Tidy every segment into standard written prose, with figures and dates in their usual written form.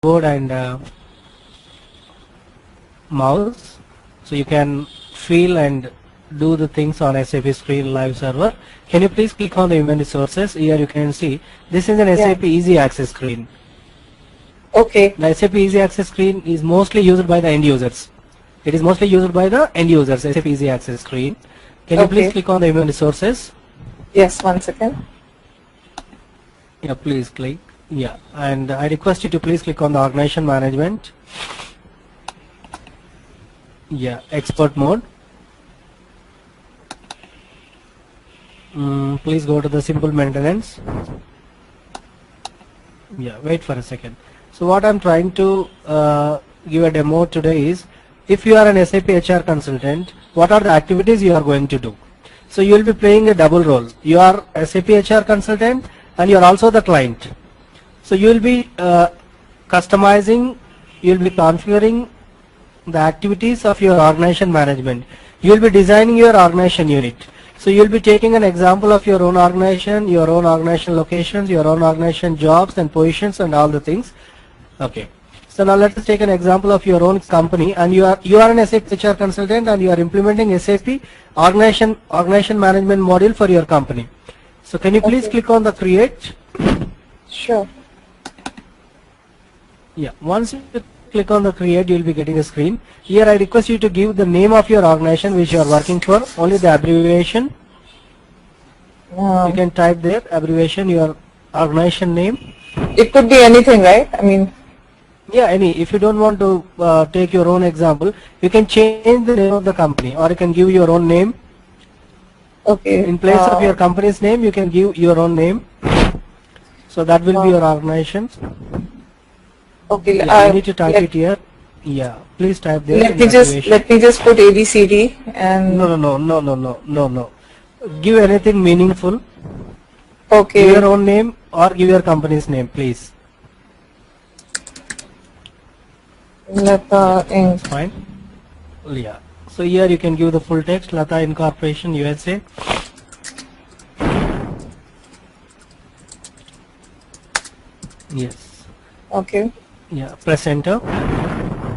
keyboard and mouse, so you can feel and do the things on SAP Screen Live Server. Can you please click on the human resources? Here you can see this is an SAP Easy Access screen. Okay. The SAP Easy Access screen is mostly used by the end users. It is mostly used by the end users, SAP Easy Access screen. Can you please click on the human resources? Yes, 1 second. Yeah, please click. Yeah, and I request you to please click on the organization management. Yeah, expert mode. Please go to the simple maintenance. Yeah, wait for a second. So what I'm trying to give a demo today is, if you are an SAP HR consultant, what are the activities you are going to do? So you will be playing a double role. You are SAP HR consultant and you are also the client. So you will be customizing, you will be configuring the activities of your organization management. You will be designing your organization unit. So you will be taking an example of your own organization locations, your own organization jobs and positions and all the things. Okay. So now let us take an example of your own company, and you are an SAP HR consultant and you are implementing SAP organization management module for your company. So can you please click on the create? Sure. Yeah. Once you click on the create, you will be getting a screen. Here I request you to give the name of your organization which you are working for, only the abbreviation. You can type there abbreviation, your organization name. It could be anything, right? I mean. Yeah, any. If you don't want to take your own example, you can change the name of the company, or you can give your own name. Okay. In place of your company's name, you can give your own name. So that will be your organization. Okay. Yeah, you need to type it here. Yeah, please type there. Let me just put ABCD and. No. Give anything meaningful. Okay. Give your own name or give your company's name, please. Lata Inc. Fine. Yeah. So here you can give the full text, Lata Incorporation USA. Yes. Okay. Yeah. Press enter.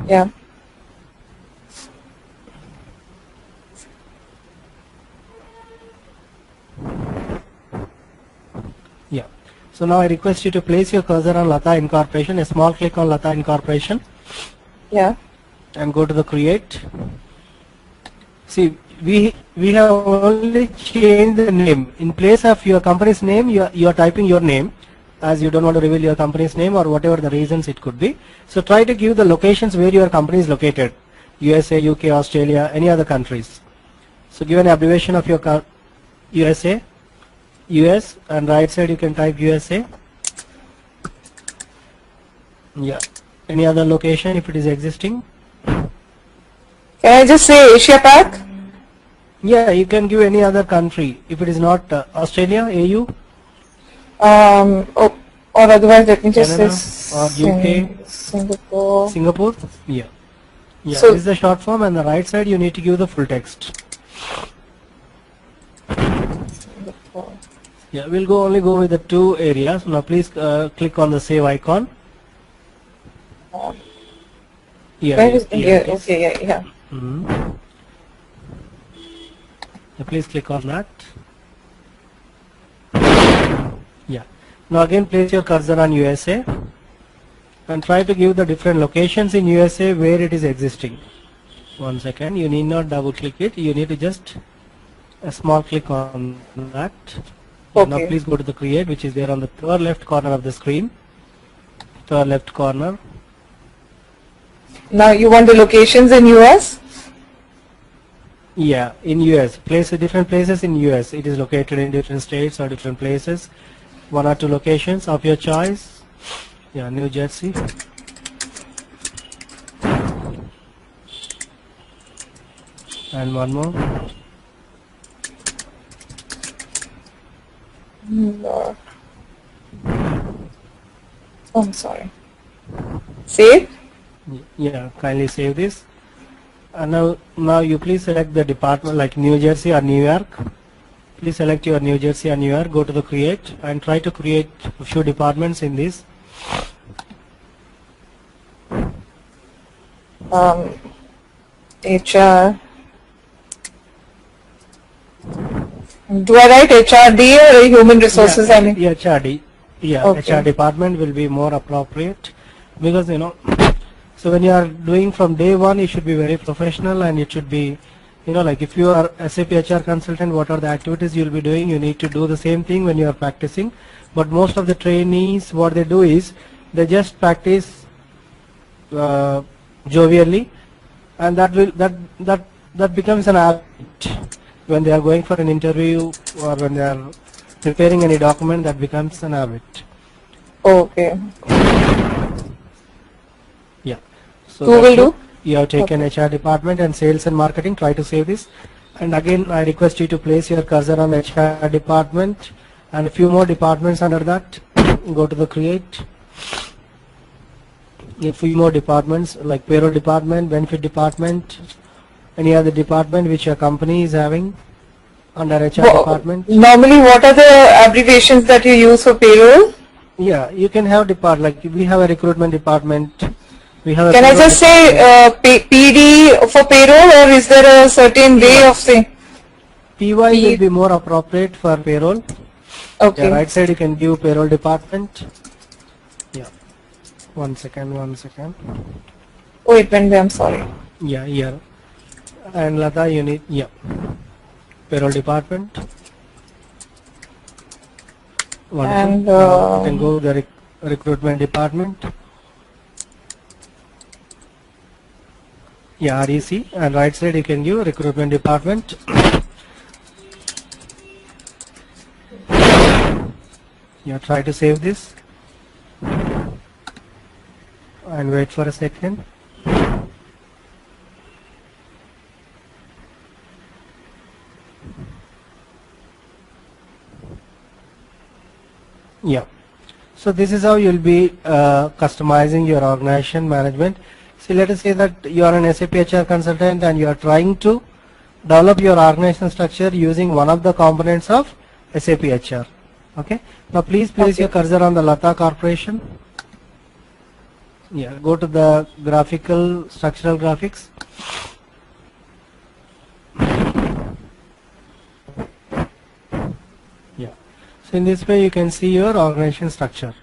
Yeah. Yeah. So now I request you to place your cursor on Lata Incorporation, a small click on Lata Incorporation. Yeah. And go to the create. See, we have only changed the name. In place of your company's name, you are typing your name, as you don't want to reveal your company's name or whatever the reasons it could be. So try to give the locations where your company is located. USA, UK, Australia, any other countries. So give an abbreviation of your USA, US, and right side you can type USA. Yeah. Any other location if it is existing? Can I just say Asia Pac? Yeah, you can give any other country if it is not Australia, AU. Or otherwise let me just Canada say or UK. Singapore. Singapore. Yeah. Yeah. So this is the short form, and the right side you need to give the full text. Singapore. Yeah, we'll only go with the two areas. Now please click on the save icon. Where is India? Okay, yeah. So please click on that. Yeah. Now again place your cursor on USA and try to give the different locations in USA where it is existing. 1 second. You need not double click it. You need to just a small click on that. Okay. Now please go to the create, which is there on the third left corner of the screen. Third left corner. Now you want the locations in US? Yeah, in US. Different places in US. It is located in different states or different places. 1 or 2 locations of your choice. Yeah, New Jersey. And one more. No. Oh, I'm sorry. Save? Yeah, kindly save this. And now you please select the department like New Jersey or New York. Please select your New Jersey or New York, go to the create and try to create a few departments in this. HR. Do I write HRD or human resources? I mean, Yeah, HRD. Yeah, Okay. HR department will be more appropriate because so when you are doing from day one, you should be very professional and it should be, like if you are SAP HR consultant, what are the activities you'll be doing? You need to do the same thing when you are practicing. But most of the trainees, what they do is they just practice jovially, and that becomes an habit when they are going for an interview or when they are preparing any document. That becomes an habit. okay. Yeah. So Who will that's do? it. You have taken HR department and sales and marketing. Try to save this. And again, I request you to place your cursor on HR department and a few more departments under that. Go to the create. A few more departments like payroll department, benefit department, any other department which your company is having under HR department. Normally, what are the abbreviations that you use for payroll? Yeah, you can have like we have a recruitment department. We have a Can I payroll just say PD for payroll, or is there a certain way of saying? PY will be more appropriate for payroll. Okay. Yeah, right side you can give payroll department. Yeah. One second. Oh, it went there. I'm sorry. Yeah, here. And Lata, you need, payroll department. Wonderful. And, Now you can go to the recruitment department. Yeah, REC, and right side you can give recruitment department. Yeah, try to save this and wait for a second. Yeah. So this is how you'll be customizing your organization management. So let us say that you are an SAP HR consultant and you are trying to develop your organization structure using one of the components of SAP HR. Okay. Now please place your cursor on the Lata Corporation. Yeah. Go to the graphical structural graphics. Yeah. So in this way you can see your organization structure.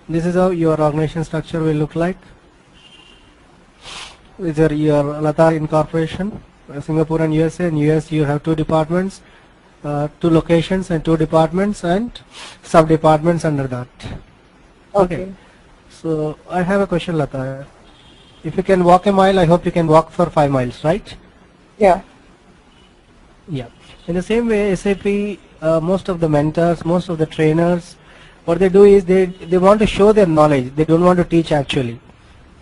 This is how your organization structure will look like. These are your Lata Incorporation, Singapore and USA. In US you have two departments, two locations and two departments and sub departments under that. Okay. So I have a question, Lata. If you can walk a mile, I hope you can walk for 5 miles, right? Yeah. Yeah. In the same way, SAP, most of the mentors, most of the trainers, what they do is they want to show their knowledge. They don't want to teach actually.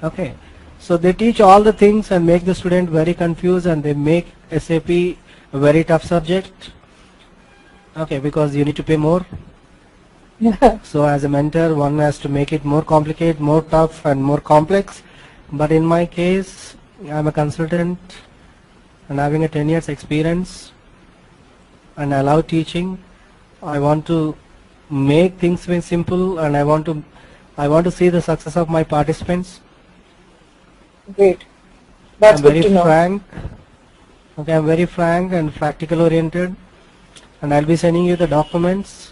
Okay. So they teach all the things and make the student very confused, and they make SAP a very tough subject. Okay, because you need to pay more. Yeah. So as a mentor, one has to make it more complicated, more tough and more complex. But in my case, I'm a consultant and having a 10 years experience, and I love teaching. I want to make things very simple, and I want to see the success of my participants. Great. That's I'm good very to know. frank. Okay, I'm very frank and practical oriented, and I'll be sending you the documents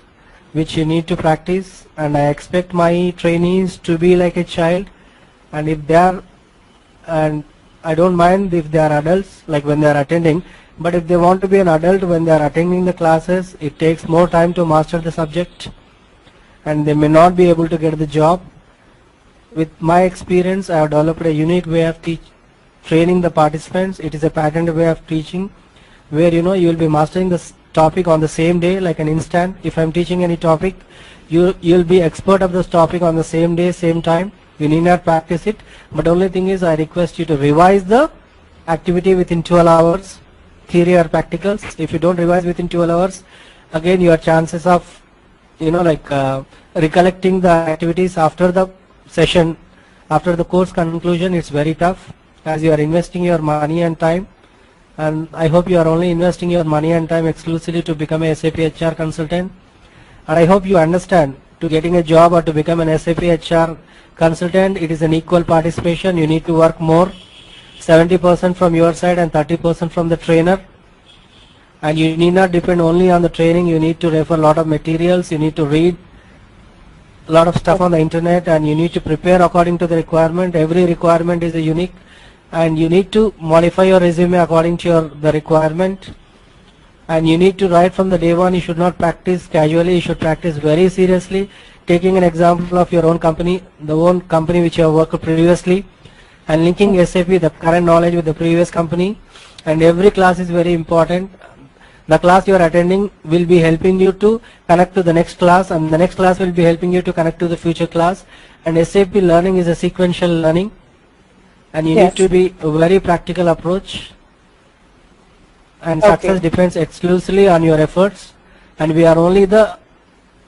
which you need to practice, and I expect my trainees to be like a child, and if they are, and I don't mind if they are adults, like when they are attending, but if they want to be an adult when they are attending the classes, it takes more time to master the subject and they may not be able to get the job. With my experience, I have developed a unique way of training the participants. It is a patented way of teaching where you will be mastering this topic on the same day, like an instant. If I'm teaching any topic, you'll be expert of this topic on the same day, same time. You need not practice it, but only thing is I request you to revise the activity within 12 hours, theory or practicals. If you don't revise within 12 hours, again your chances of recollecting the activities after the session, after the course conclusion, it's very tough, as you are investing your money and time. And I hope you are only investing your money and time exclusively to become a SAP HR consultant. And I hope you understand, to getting a job or to become an SAP HR consultant, it is an equal participation. You need to work more, 70% from your side and 30% from the trainer. And you need not depend only on the training, you need to refer a lot of materials, you need to read a lot of stuff on the internet, and you need to prepare according to the requirement. Every requirement is a unique, and you need to modify your resume according to the requirement. And you need to write from the day one. You should not practice casually, you should practice very seriously, taking an example of your own company, the own company which you have worked previously, and linking SAP, the current knowledge, with the previous company. And every class is very important. The class you are attending will be helping you to connect to the next class, and the next class will be helping you to connect to the future class. And SAP learning is a sequential learning, and you Yes. need to be a very practical approach. And Okay. success depends exclusively on your efforts, and we are only the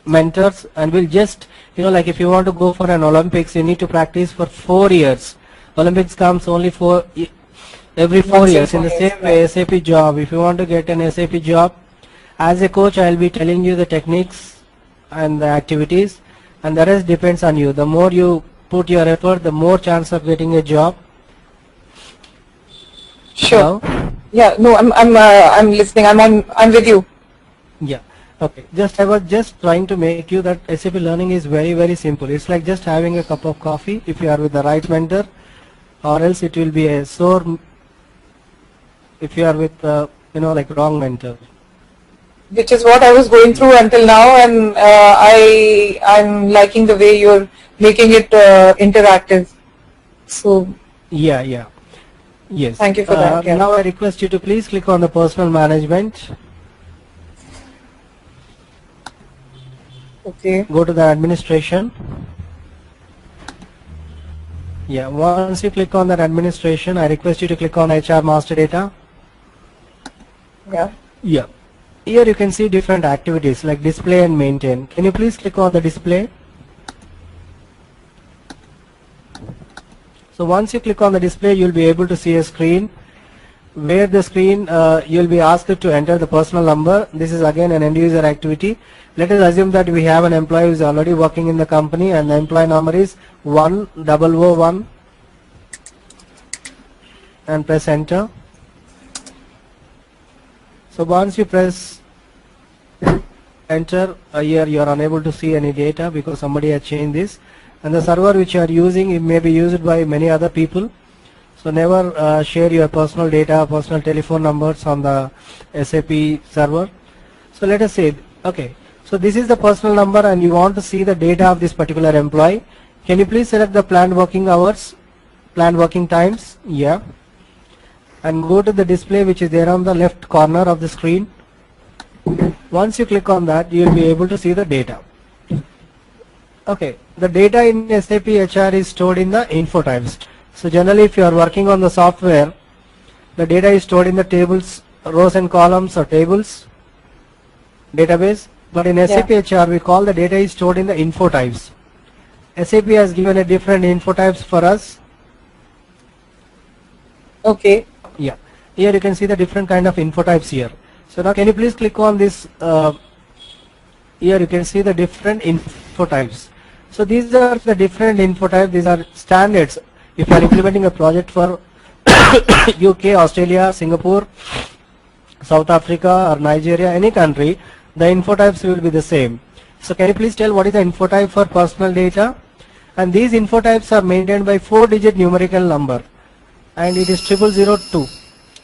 mentors, and we'll just, like if you want to go for an Olympics, you need to practice for 4 years. Olympics comes only every 4 Once in years. In 4 the years, same way, SAP job, if you want to get an SAP job, as a coach I'll be telling you the techniques and the activities, and the rest depends on you. The more you put your effort, the more chance of getting a job. Sure. Hello? Yeah. No, I'm listening. I'm with you. Yeah. Okay. I was just trying to make you that SAP learning is very, very simple. It's like just having a cup of coffee if you are with the right mentor, or else it will be a sore if you are with like wrong mentor. Which is what I was going through until now, and I'm liking the way you're making it interactive. So Yeah, yeah. Yes. Thank you for that, yeah. Now I request you to please click on the personal management. okay. Go to the administration. Yeah, once you click on that administration, I request you to click on HR master data. Yeah. Yeah. Here you can see different activities like display and maintain. Can you please click on the display? So once you click on the display, you'll be able to see a screen where the screen you'll be asked to enter the personal number. This is again an end user activity. Let us assume that we have an employee who is already working in the company, and the employee number is 1001, and press enter. So once you press enter, here you are unable to see any data because somebody has changed this, and the server which you are using, it may be used by many other people. So never share your personal data, personal telephone numbers on the SAP server. So let us say, okay, so this is the personal number and you want to see the data of this particular employee. Can you please select the planned working hours, planned working times? Yeah. And go to the display which is there on the left corner of the screen. Once you click on that, you will be able to see the data. Okay, the data in SAP HR is stored in the info types. So generally if you are working on the software, the data is stored in the tables, rows and columns or tables, database. But in SAP HR we call the data is stored in the info types. SAP has given a different info types for us. Okay. Yeah, here you can see the different kind of info types here. So now can you please click on this, here you can see the different info types. So these are the different info types, these are standards. If you are implementing a project for UK, Australia, Singapore, South Africa or Nigeria, any country, the info types will be the same. So can you please tell what is the info type for personal data? And these info types are maintained by 4-digit numerical number, and it is 0002,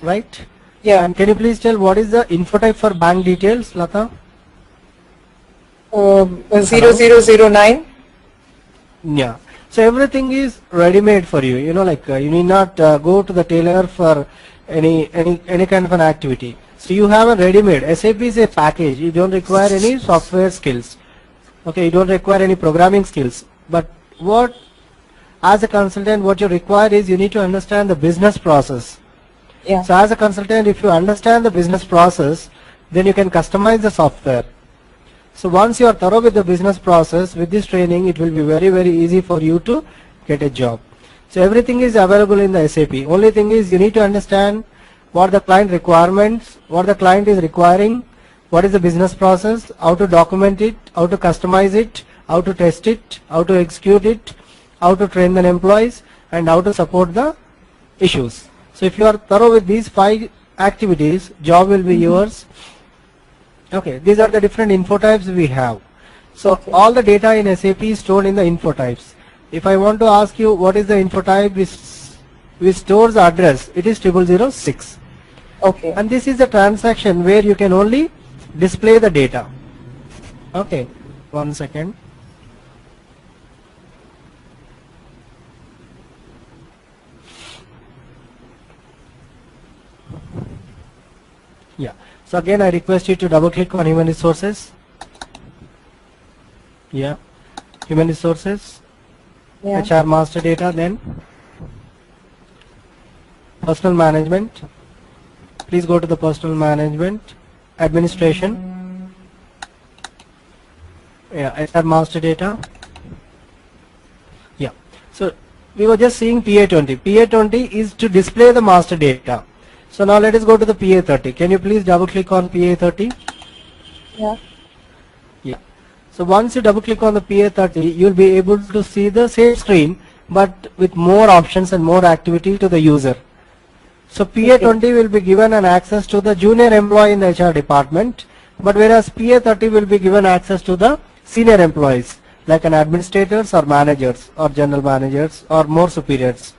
right? Yeah. And can you please tell what is the info type for bank details, Lata? 0009. Yeah. So everything is ready-made for you. Like you need not go to the tailor for any kind of an activity. So you have a ready-made. SAP is a package. You don't require any software skills. Okay, you don't require any programming skills. But as a consultant, what you require is you need to understand the business process. Yeah. So as a consultant, if you understand the business process, then you can customize the software. So once you are thorough with the business process, with this training, it will be very, very easy for you to get a job. So everything is available in the SAP. Only thing is you need to understand what the client requirements, what the client is requiring, what is the business process, how to document it, how to customize it, how to test it, how to execute it, how to train the employees, and how to support the issues. So if you are thorough with these 5 activities, job will be yours. Okay, these are the different info types we have. So Okay. all the data in SAP is stored in the info types. If I want to ask you what is the info type which stores address, it is 0006. Okay. And this is a transaction where you can only display the data. Okay, 1 second. Yeah. So again, I request you to double click on human resources. Yeah. Human resources, Yeah. HR master data, then personal management. Please go to the personal management, administration. Yeah, HR master data. Yeah. So we were just seeing PA20. PA20 is to display the master data. So now let us go to the PA30. Can you please double click on PA30? Yeah. Yeah. So once you double click on the PA30, you'll be able to see the same screen but with more options and more activity to the user. So PA20 will be given an access to the junior employee in the HR department, but whereas PA30 will be given access to the senior employees like an administrators or managers or general managers or more superiors.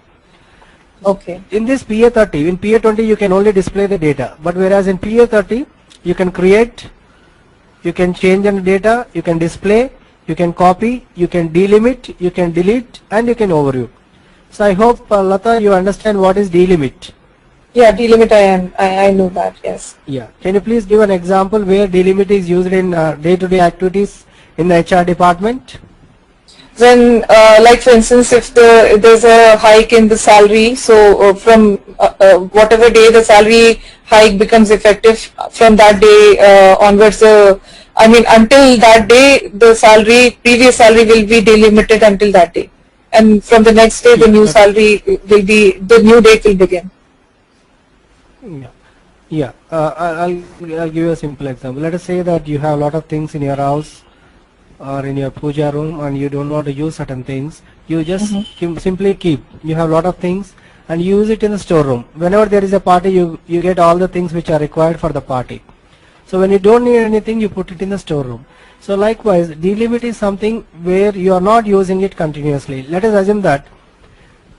Okay. In this PA30, in PA20 you can only display the data, but whereas in PA30 you can create, you can change the data, you can display, you can copy, you can delimit, you can delete, and you can overview. So I hope Lata, you understand what is delimit. Yeah, delimit I know that, yes. Yeah. Can you please give an example where delimit is used in day-to-day activities in the HR department? When, like for instance, if there's a hike in the salary, so from whatever day the salary hike becomes effective, from that day onwards, until that day, the previous salary will be delimited until that day. And from the next day, the new salary the new date will begin. Yeah. Yeah. I'll give you a simple example. Let us say that you have a lot of things in your house or in your puja room and you don't want to use certain things. You just simply keep. You have a lot of things and use it in the storeroom. Whenever there is a party, you get all the things which are required for the party. So when you don't need anything, you put it in the storeroom. So likewise, delimit is something where you are not using it continuously. Let us assume that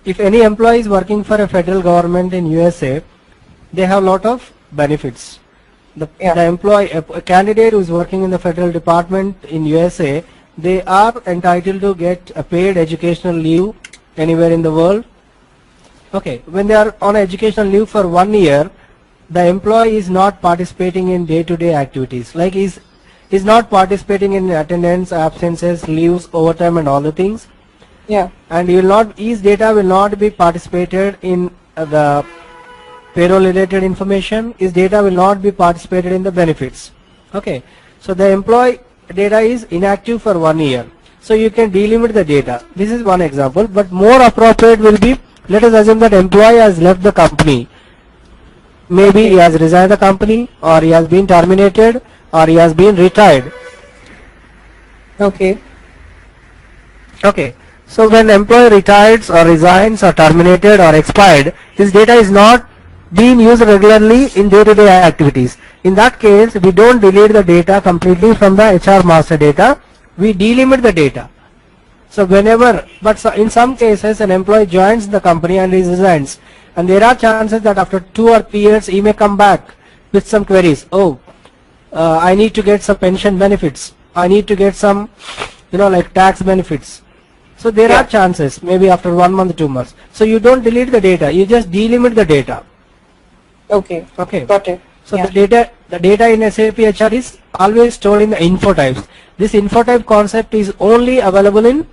if any employee is working for a federal government in USA, they have a lot of benefits. The employee, a candidate who is working in the federal department in USA, they are entitled to get a paid educational leave anywhere in the world. Okay, when they are on educational leave for 1 year, the employee is not participating in day-to-day activities. Like is not participating in attendance, absences, leaves, overtime, and all the things. Yeah. And his data will not be participated in the payroll related information. His data will not be participated in the benefits. Okay, so the employee data is inactive for 1 year. So you can delimit the data. This is one example, but more appropriate will be, let us assume that employee has left the company. Maybe he has resigned the company, or he has been terminated, or he has been retired. Okay. Okay. So when employee retires or resigns or terminated or expired, his data is not being used regularly in day-to-day activities. In that case, we don't delete the data completely from the HR master data. We delimit the data. So whenever, but in some cases, an employee joins the company and he resigns, and there are chances that after 2 or 3 years he may come back with some queries. Oh, I need to get some pension benefits. I need to get some, like tax benefits. So there are chances, maybe after 1 month, 2 months. So you don't delete the data, you just delimit the data. Okay. Okay. Got it. So the data in SAP HR is always stored in the info types. This info type concept is only available in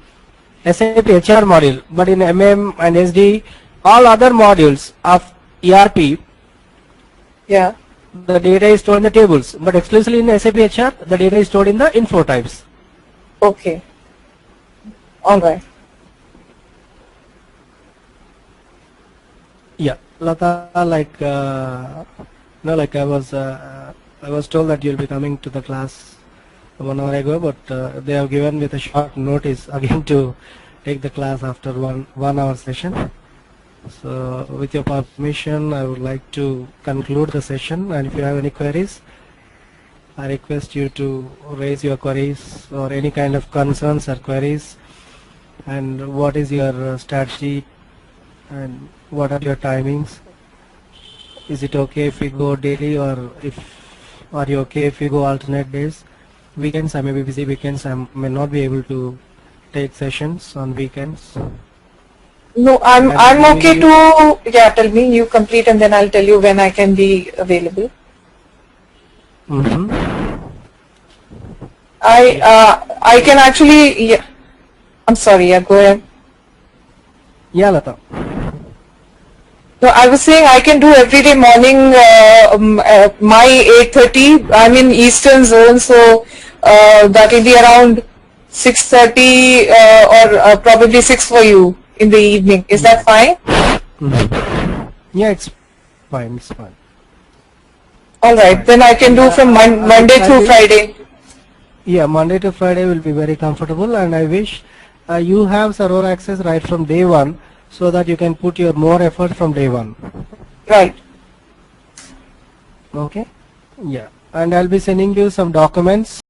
SAP HR module, but in MM and SD, all other modules of ERP, the data is stored in the tables, but exclusively in SAP HR, the data is stored in the info types. Okay. All right. Yeah, Lata, like like I was told that you'll be coming to the class 1 hour ago, but they have given with a short notice again to take the class after one hour session. So with your permission, I would like to conclude the session, and if you have any queries, I request you to raise your queries or any kind of concerns or queries, and what is your strategy and what are your timings. Is it okay if we go daily, or are you okay if we go alternate days? Weekends I may be busy, weekends I may not be able to take sessions on weekends. No, I'm And okay to, yeah, tell me, you complete and then I'll tell you when I can be available. Mm-hmm. I can actually, yeah, I'm sorry, yeah, go ahead. Yeah, Lata. No, I was saying I can do every day morning, my 8:30, I'm in Eastern zone, so that will be around 6:30 or probably 6 for you in the evening. Is that fine? Mm-hmm. Yeah, it's fine, it's fine. Alright, then I can do from Monday through Friday. Yeah, Monday to Friday will be very comfortable, and I wish you have server access right from day one, so that you can put your more effort from day one. Right. Okay? Yeah, and I'll be sending you some documents